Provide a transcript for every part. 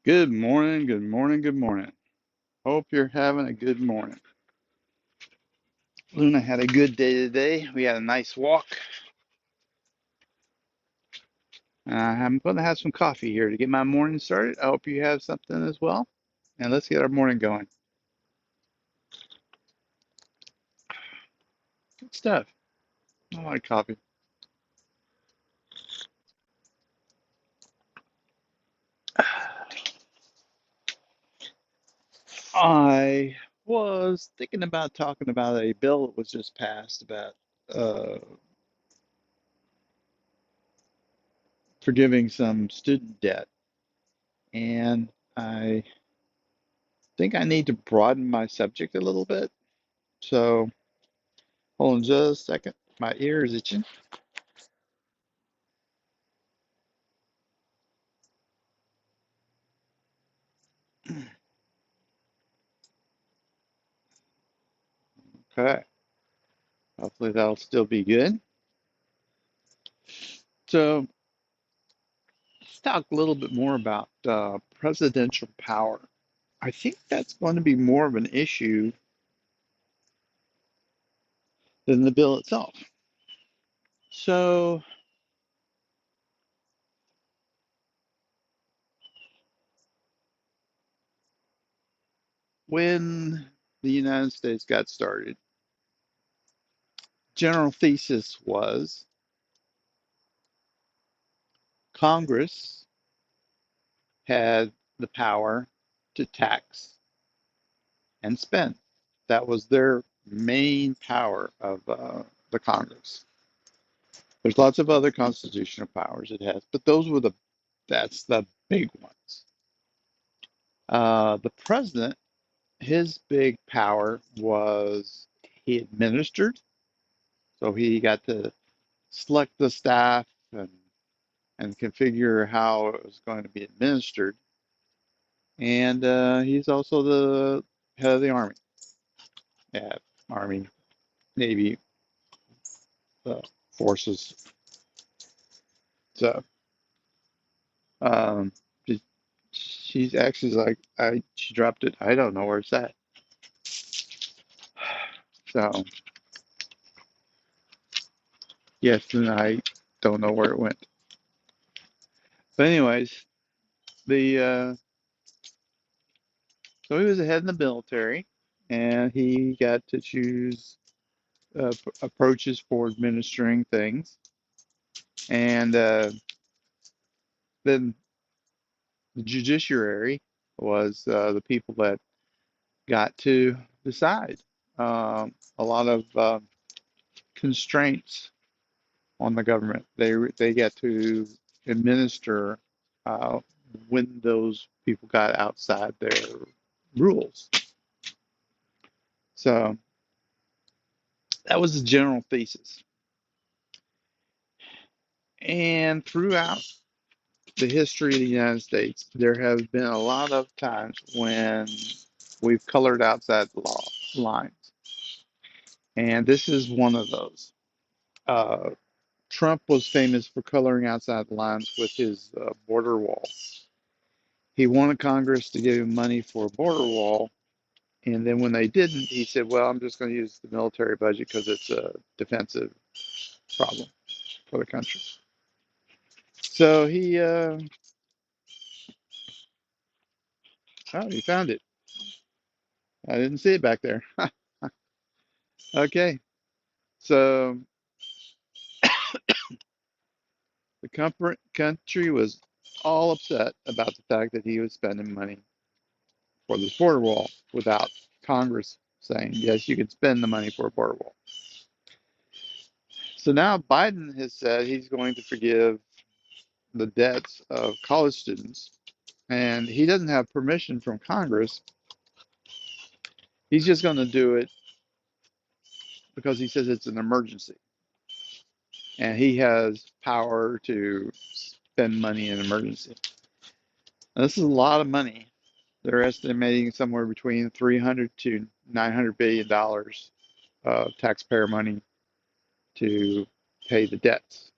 Good morning, good morning, good morning. Hope you're having a good morning. Luna had a good day today. We had a nice walk. I'm going to have some coffee here to get my morning started. I hope you have something as well. And let's get our morning going. Good stuff. I like coffee. I was thinking about talking about a bill that was just passed about uh, forgiving some student debt. And I think I need to broaden my subject a little bit. So hold on just a second. My ear is itching. Okay. Hopefully that'll still be good. So let's talk a little bit more about presidential power. I think that's going to be more of an issue than the bill itself. So when the United States got started, general thesis was Congress had the power to tax and spend. That was their main power of the Congress. There's lots of other constitutional powers it has, but that's the big ones. The president, his big power was he administered, so he got to select the staff and configure how it was going to be administered. And he's also the head of the army, yeah, army, navy, forces. So um, she's actually like she dropped it. I don't know where it's at. So yes, and I don't know where it went. But anyways, the so he was ahead in the military, and he got to choose approaches for administering things. And then the judiciary was the people that got to decide. A lot of constraints on the government. They get to administer uh, when those people got outside their rules. So that was the general thesis. And throughout the history of the United States, there have been a lot of times when we've colored outside the law lines. And this is one of those. Uh, Trump was famous for coloring outside the lines with his border wall. He wanted Congress to give him money for a border wall. And then when they didn't, he said, well, I'm just going to use the military budget because it's a defensive problem for the country. So oh, he found it. I didn't see it back there. Okay. So the country was all upset about the fact that he was spending money for this border wall without Congress saying, yes, you can spend the money for a border wall. So now Biden has said he's going to forgive the debts of college students, and he doesn't have permission from Congress. He's just going to do it because he says it's an emergency, and he has power to spend money in an emergency. Now, this is a lot of money. They're estimating somewhere between 300 to 900 billion dollars of taxpayer money to pay the debts.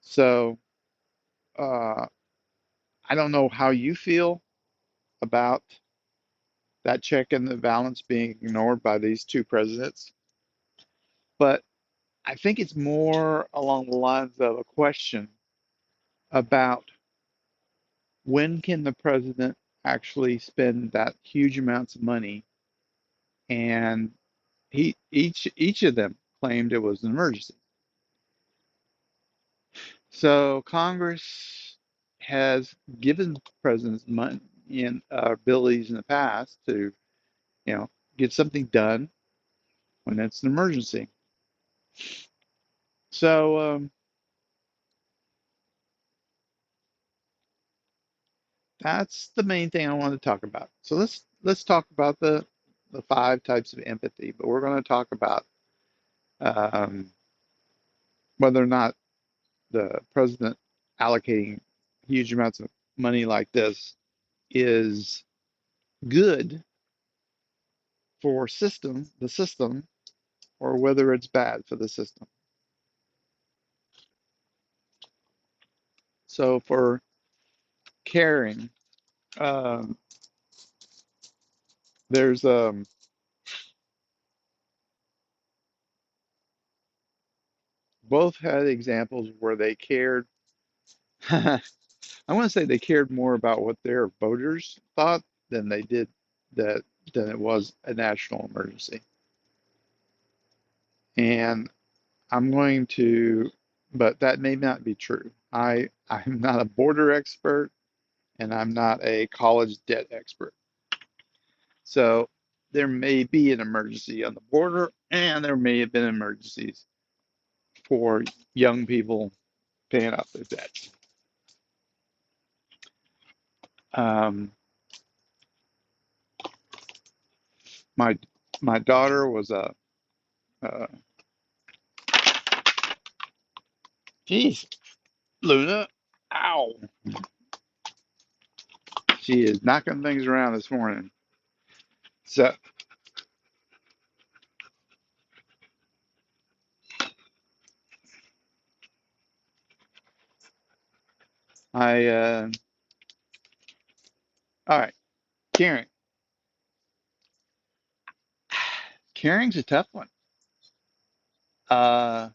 So uh, I don't know how you feel about that check and the balance being ignored by these two presidents, but I think it's more along the lines of a question about when can the president actually spend that huge amounts of money, and each of them claimed it was an emergency. So Congress has given presidents money and abilities in the past to, you know, get something done when it's an emergency. So that's the main thing I want to talk about. So let's talk about the five types of empathy, but we're going to talk about um, whether or not the president allocating huge amounts of money like this is good for the system, or whether it's bad for the system. So for caring, um, there's both had examples where they cared. I want to say they cared more about what their voters thought than they did that than it was a national emergency. And I'm going to, but that may not be true. I'm not a border expert and I'm not a college debt expert. So there may be an emergency on the border, and there may have been emergencies for young people paying off their debts. Um, my my daughter was uh, geez, Luna, ow, she is knocking things around this morning. So I all right, caring. Caring's a tough one. Uh,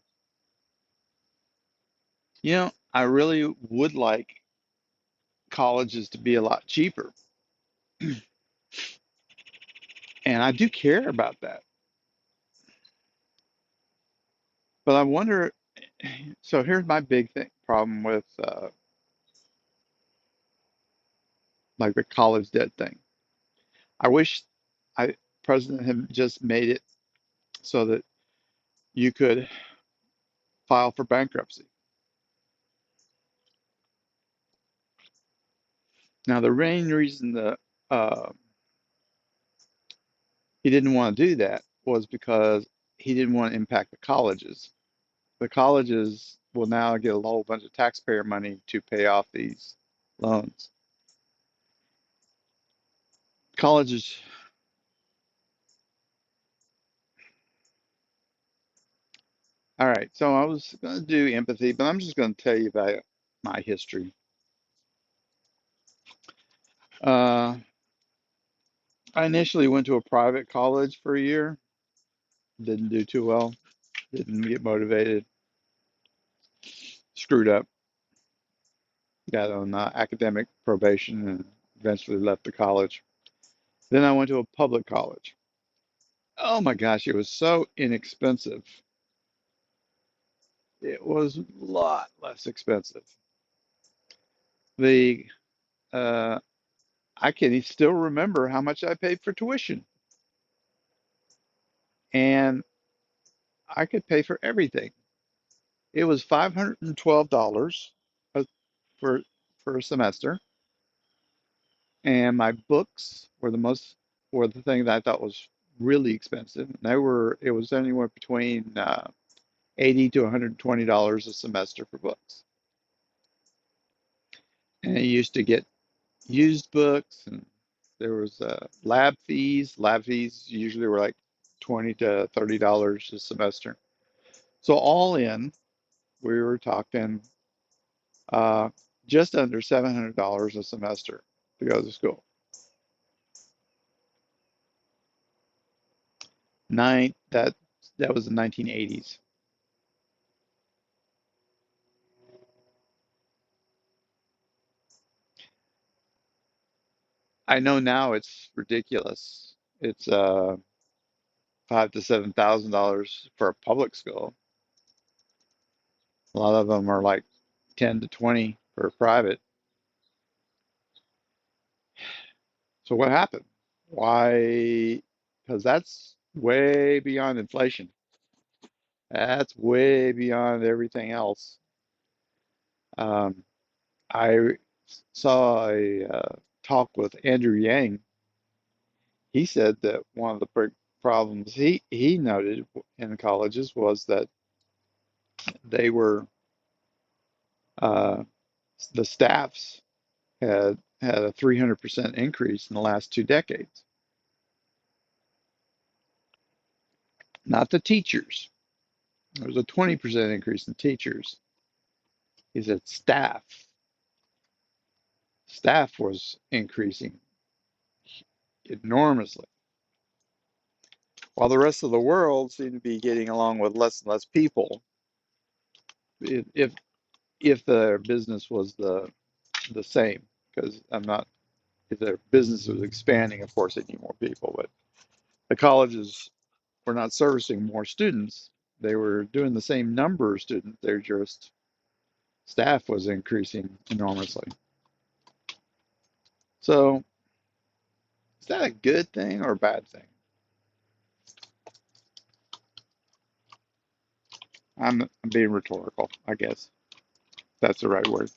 I really would like colleges to be a lot cheaper, and I do care about that. But I wonder. So here's my big problem with like the college debt thing. I wish I president had just made it so that you could file for bankruptcy. Now the main reason that uh, he didn't want to do that was because he didn't want to impact the colleges. The colleges will now get a whole bunch of taxpayer money to pay off these loans. Colleges, all right. So I was going to do empathy, but I'm just going to tell you about my history. Uh, I initially went to a private college for a year, didn't do too well, didn't get motivated, screwed up, got on academic probation, and eventually left the college. Then I went to a public college. Oh my gosh, it was so inexpensive. It was a lot less expensive. The uh, I can still remember how much I paid for tuition, and I could pay for everything. It was $512 for a semester, and my books were the thing that I thought was really expensive. It was anywhere between 80 to $120 a semester for books. And I used to get used books, and there was lab fees. Lab fees usually were like 20 to $30 a semester. So all in, we were talking uh, just under $700 a semester to go to school. That was the 1980s. I know now it's ridiculous. It's five to $7,000 for a public school. A lot of them are like 10 to 20 for a private. So what happened? Why? Because that's way beyond inflation. That's way beyond everything else. Um, I saw a talk with Andrew Yang. He said that one of the big problems he noted in colleges was that they were uh, the staffs had a 300% increase in the last 2 decades. Not the teachers. There was a 20% increase in teachers. He said staff was increasing enormously, while the rest of the world seemed to be getting along with less and less people. If if their business was the same, because I'm not if their business was expanding, of course they need more people, but the colleges were not servicing more students. They were doing the same number of students. They're just staff was increasing enormously. So is that a good thing or a bad thing? I'm being rhetorical, I guess. That's the right word.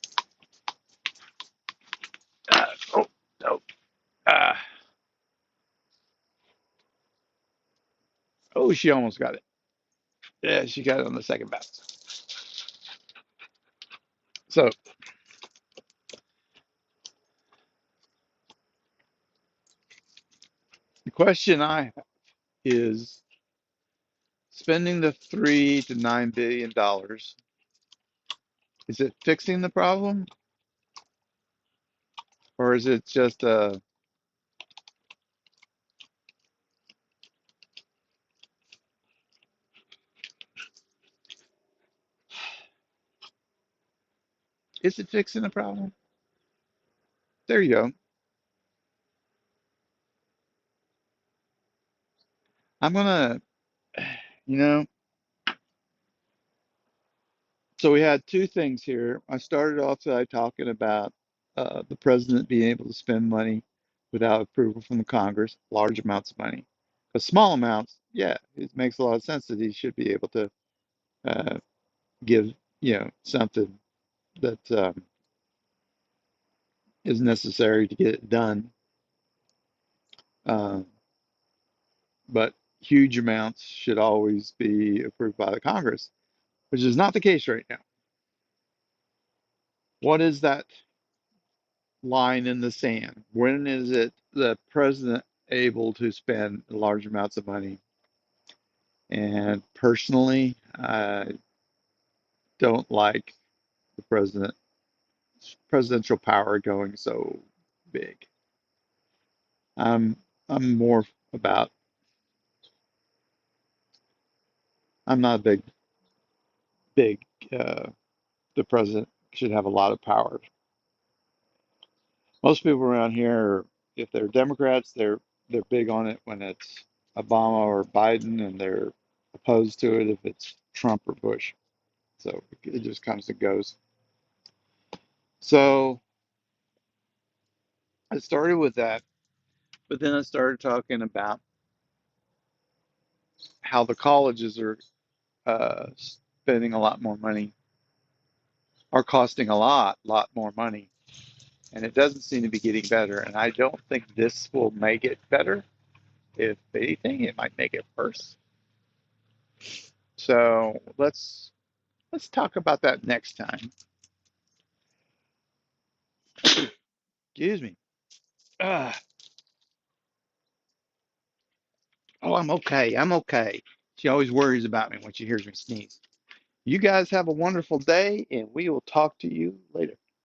Oh, no. Uh, oh, she almost got it. Yeah, she got it on the second bounce. So the question I have is spending the $3 to $9 billion, is it fixing the problem or is it just is it fixing the problem? There you go. I'm gonna, you know, so we had two things here. I started off today talking about the president being able to spend money without approval from the Congress, large amounts of money. But small amounts, yeah, it makes a lot of sense that he should be able to uh, give, something that is necessary to get it done. Uh, but huge amounts should always be approved by the Congress, which is not the case right now. What is that line in the sand? When is it the president able to spend large amounts of money? And personally, I don't like the presidential power going so big. I'm I'm more about I'm not a big uh, the president should have a lot of power. Most people around here, if they're Democrats, they're big on it when it's Obama or Biden, and they're opposed to it if it's Trump or Bush. So it just comes and goes. So I started with that, but then I started talking about how the colleges are spending a lot more money, are costing lot more money, and it doesn't seem to be getting better. And I don't think this will make it better. If anything, it might make it worse. So let's talk about that next time. Excuse me. Uh, oh, I'm okay. I'm okay. She always worries about me when she hears me sneeze. You guys have a wonderful day, and we will talk to you later.